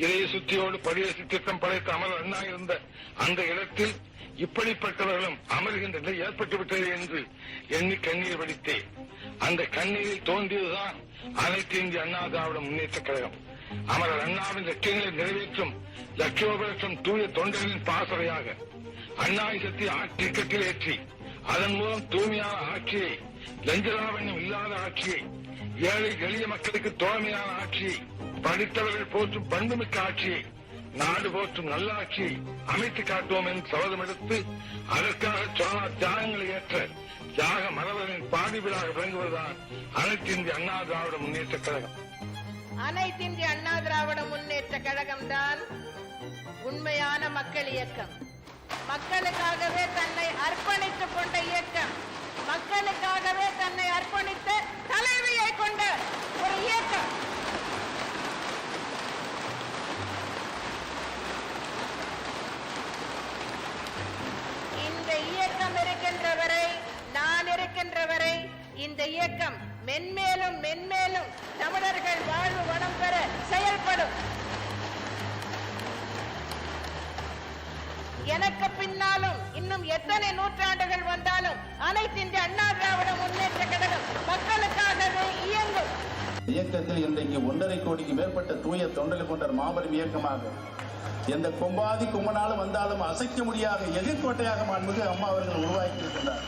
இதய சுத்தியோடு பரிசு திட்டம் படைத்த அமர் அண்ணா இருந்த அந்த இடத்தில் இப்படிப்பட்டவர்களும் அமர்கின்ற நிலை ஏற்பட்டுவிட்டது என்று எண்ணி கண்ணீர் வடித்தேன். அந்த கண்ணீரில் தோன்றியதுதான் அனைத்து இந்திய அண்ணா திராவிட முன்னேற்ற கழகம். அமரர் அண்ணாவின் லட்சியங்களை நிறைவேற்றும் லட்சோபலட்சம் தூய தொண்டர்களின் பாசறையாக அண்ணாயுசத்தை ஆற்றிக்கட்டில் ஏற்றி அதன் மூலம் தூய்மையான ஆட்சியை, லஞ்சலாவண்யம் இல்லாத ஆட்சியை, ஏழை எளிய மக்களுக்கு தோழமையான ஆட்சியை, படித்தவர்கள் போற்றும் பண்புமிக்க ஆட்சியை, நாடு போற்றும் நல்ல ஆட்சியை அமைத்து காட்டுவோம் என்று சபதம் எடுத்து அதற்காக சோழா தியாகங்களை ஏற்ற தியாக மரபரின் பாதிபிலாக விளங்குவதுதான் அனைத்து இந்திய அண்ணா திராவிட முன்னேற்ற கழகம். அனைத்து இந்திய அண்ணா திராவிட முன்னேற்ற கழகம் தான் உண்மையான மக்கள் இயக்கம். மக்களுக்காகவே தன்னை அர்ப்பணித்துக் கொண்ட இயக்கம், மக்களுக்காகவே தன்னை அர்ப்பணித்த தலைவியை கொண்ட ஒரு இயக்கம். இந்த இயக்கம் இருக்கின்ற வரை, நான் இருக்கின்ற வரை இந்த இயக்கம் மென்மேலும் மென்மேலும் தமிழர்கள் வாழ்வு வளம் பெற செயல்படும். எனக்கு பின்னாலும் இன்னும் எத்தனை நூற்றாண்டுகள் வந்தாலும் அனைத்து இந்திய அண்ணா திராவிட முன்னேற்ற கழகம் மக்களுக்காகவே இயங்கும். இயக்கத்தில் இன்றைக்கு 1.5 கோடிக்கு மேற்பட்ட தூய தொண்டர்கள் கொண்ட மாபெரும் இயக்கமாக எந்த கொம்பாதி கும்பனாலும் வந்தாலும் அசைக்க முடியாத எதிர்கோட்டையாக மாண்புமிகு அம்மா அவர்கள் உருவாக்கி இருக்கின்றார்.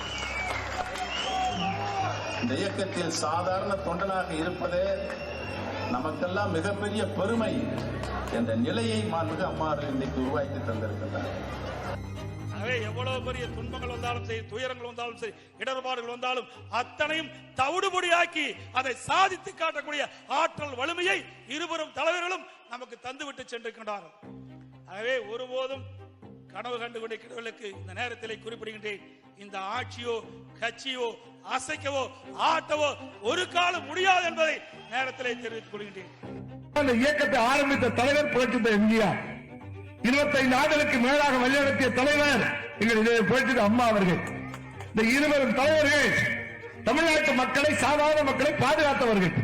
இந்த இயக்கத்தில் சாதாரண தொண்டனாக இருப்பதே நமக்கெல்லாம் மிகப்பெரிய பெருமை என்ற நிலையை மாண்புமிகு அம்மா அவர்கள் இன்றைக்கு உருவாக்கி தந்திருக்கின்றார். எவ்வளவு பெரிய துன்பங்கள் வந்தாலும் சரி, துயரங்கள் வந்தாலும் சரி, இடர்பாடுகள் வந்தாலும் அத்தனையும் தவிடுபொடியாக்கி அதை சாதித்து காட்டக்கூடிய ஆற்றல் வலிமையை இருவரும் தலைவர்களும் நமக்கு தந்துவிட்டு சென்றிருக்கின்றார்கள். ஆகவே ஒருபோதும் கனவு கண்டு கொண்டிருக்கிறவர்களுக்கு இந்த நேரத்தில் குறிப்பிடுகின்றேன், இந்த ஆட்சியோ கட்சியோ அசைக்கவோ ஆட்டவோ ஒரு காலம் முடியாது என்பதை நேரத்திலே தெரிவித்துக் கொள்கின்றேன். அந்த இயக்கத்தை ஆரம்பித்த தலைவர் புரட்சி எம்ஜிஆர், 25 ஆண்டுகளுக்கு மேலாக வழிநடத்திய தலைவர் எங்களுடைய புரட்சி அம்மா அவர்கள். இந்த இருவரும் தலைவர்கள் தமிழ்நாட்டு மக்களை, சாதாரண மக்களை பாதுகாத்தவர்கள்.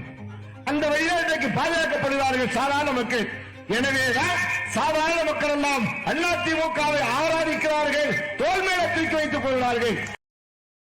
அந்த வழியில் இன்றைக்கு பாதுகாக்கப்படுகிறார்கள் சாதாரண மக்கள். எனவேதான் சாதாரண மக்கள் எல்லாம் அதிமுகவை ஆராதிக்கிறார்கள், தோல் மேல தூக்கி வைத்துக் கொள்கிறார்கள்.